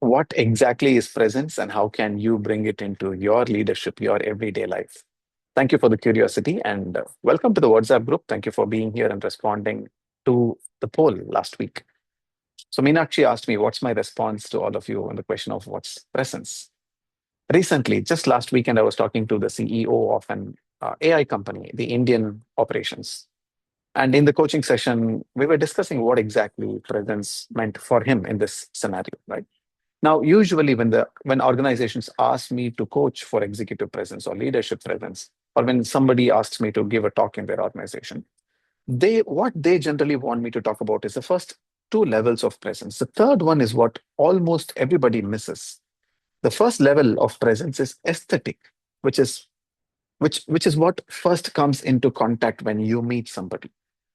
what exactly is presence and how can you bring it into your leadership, your everyday life? Thank you for the curiosity and welcome to the WhatsApp group. Thank you for being here and responding to the poll last week. So Meenakshi asked me, what's my response to all of you on the question of what's presence? Recently, just last weekend, I was talking to the CEO of an AI company, the Indian operations. And in the coaching session, we were discussing what exactly presence meant for him in this scenario, right? Now, usually when organizations ask me to coach for executive presence or leadership presence, or when somebody asks me to give a talk in their organization, they generally want me to talk about is the first two levels of presence. The third one is what almost everybody misses. The first level of presence is aesthetic, which is which is what first comes into contact when you meet somebody,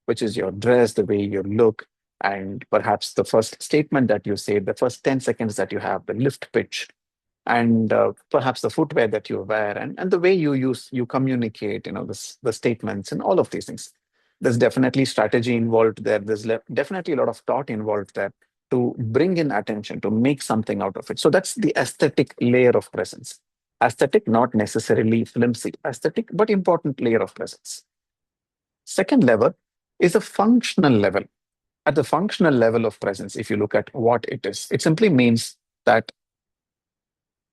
which is your dress, the way you look, and perhaps the first statement that you say, the first 10 seconds that you have, the lift pitch, and perhaps the footwear that you wear, and the way you communicate, the statements and all of these things. There's definitely strategy involved there. Definitely a lot of thought involved there to bring in attention, to make something out of it. So that's the aesthetic layer of presence. Aesthetic, not necessarily flimsy, aesthetic, but important layer of presence. Second level is a functional level. At the functional level of presence, if you look at what it is, it simply means that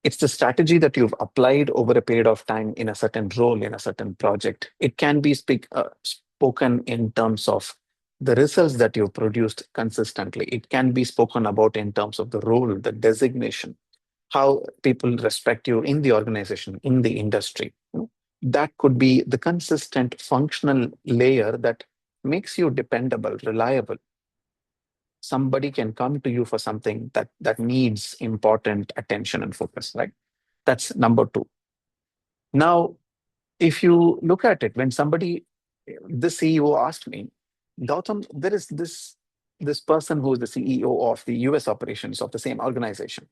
it's the strategy that you've applied over a period of time in a certain role, in a certain project. It can be spoken in terms of the results that you've produced consistently. It can be spoken about in terms of the role, the designation, how people respect you in the organization, in the industry. That could be the consistent functional layer that makes you dependable, reliable. Somebody can come to you for something that needs important attention and focus, right? That's number two. Now, if you look at it, when the CEO asked me, Gautam, there is this person who is the CEO of the US operations of the same organization.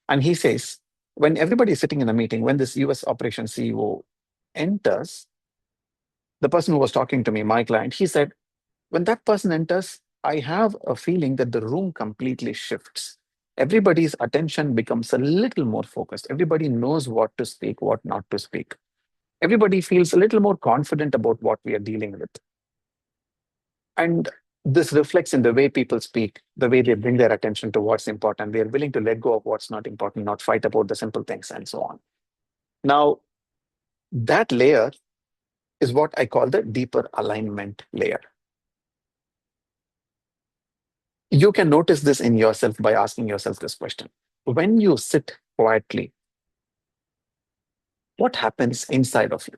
And he says, when everybody is sitting in a meeting, when this US operations CEO enters, the person who was talking to me, my client, he said, when that person enters, I have a feeling that the room completely shifts. Everybody's attention becomes a little more focused. Everybody knows what to speak, what not to speak. Everybody feels a little more confident about what we are dealing with. And this reflects in the way people speak, the way they bring their attention to what's important. They're willing to let go of what's not important, not fight about the simple things, and so on. Now, that layer is what I call the deeper alignment layer. You can notice this in yourself by asking yourself this question. When you sit quietly, what happens inside of you?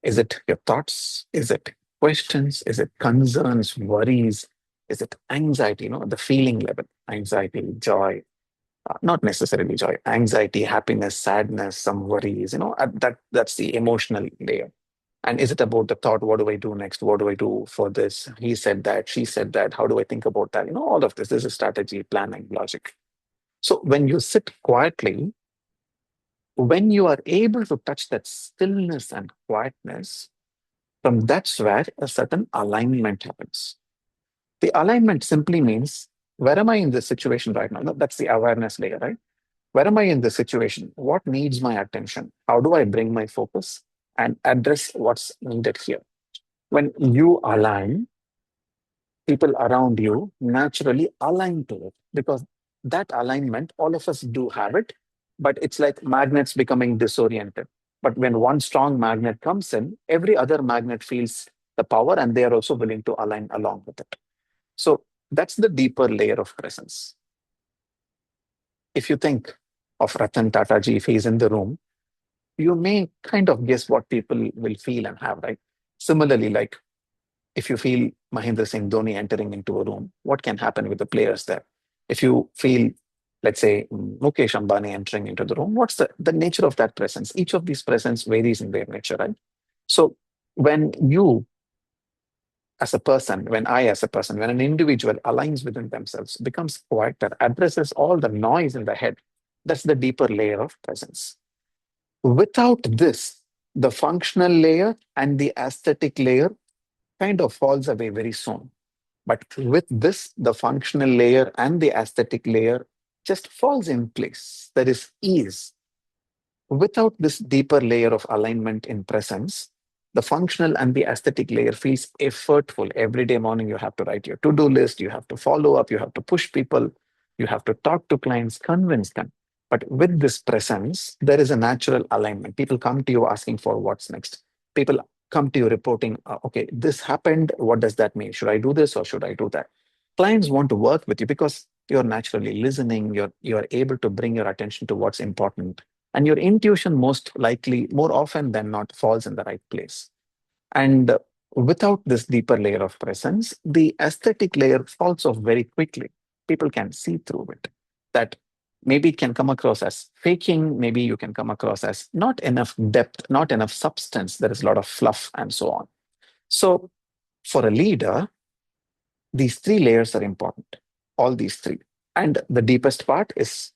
Is it your thoughts? Is it questions? Is it concerns, worries? Is it anxiety? The feeling level, anxiety, joy, not necessarily joy, anxiety, happiness, sadness, some worries, that's the emotional layer. And is it about the thought, what do I do next? What do I do for this? He said that, she said that. How do I think about that? All of this. This is strategy, planning, logic. So when you sit quietly, when you are able to touch that stillness and quietness, from that's where a certain alignment happens. The alignment simply means, where am I in this situation right now? That's the awareness layer, right? Where am I in this situation? What needs my attention? How do I bring my focus and address what's needed here? When you align, people around you naturally align to it because that alignment, all of us do have it, but it's like magnets becoming disoriented. But when one strong magnet comes in, every other magnet feels the power and they are also willing to align along with it. So that's the deeper layer of presence. If you think of Ratan Tata ji, if he's in the room, you may kind of guess what people will feel and have, right? Similarly, like if you feel Mahendra Singh Dhoni entering into a room, what can happen with the players there? If you feel, let's say, Mukesh Ambani entering into the room, what's the nature of that presence? Each of these presence varies in their nature, right? So when you as a person, when I as a person, when an individual aligns within themselves, becomes quieter, addresses all the noise in the head, that's the deeper layer of presence. Without this, the functional layer and the aesthetic layer kind of falls away very soon. But with this, the functional layer and the aesthetic layer just falls in place. There is ease. Without this deeper layer of alignment in presence, the functional and the aesthetic layer feels effortful. Every day morning, you have to write your to-do list, you have to follow up, you have to push people, you have to talk to clients, convince them. But with this presence, there is a natural alignment. People come to you asking for what's next. People come to you reporting, okay, this happened. What does that mean? Should I do this or should I do that? Clients want to work with you because you're naturally listening. You're able to bring your attention to what's important, and your intuition most likely, more often than not, falls in the right place. And without this deeper layer of presence, the aesthetic layer falls off very quickly. People can see through it. That maybe it can come across as faking, maybe you can come across as not enough depth, not enough substance. There is a lot of fluff and so on. So for a leader, these three layers are important, all these three. And the deepest part is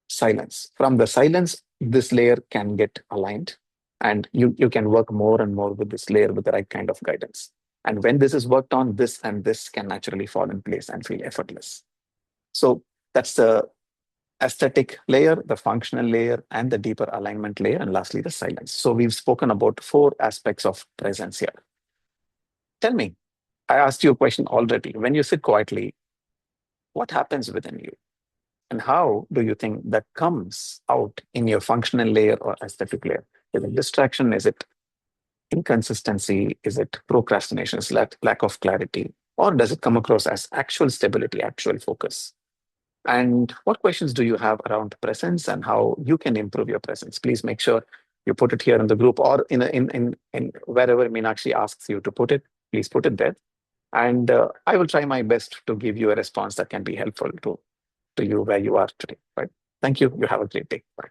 silence. From the silence, this layer can get aligned, and you can work more and more with this layer with the right kind of guidance. And when this is worked on, this and this can naturally fall in place and feel effortless. So that's the aesthetic layer, the functional layer, and the deeper alignment layer, and lastly, the silence. So we've spoken about four aspects of presence here. Tell me, I asked you a question already. When you sit quietly, what happens within you? And how do you think that comes out in your functional layer or aesthetic layer? Is it distraction? Is it inconsistency? Is it procrastination? Is it lack of clarity? Or does it come across as actual stability, actual focus? And what questions do you have around presence and how you can improve your presence? Please make sure you put it here in the group or in wherever Meenakshi asks you to put it. Please put it there. And I will try my best to give you a response that can be helpful to you where you are today. Right? Thank you. You have a great day. Bye.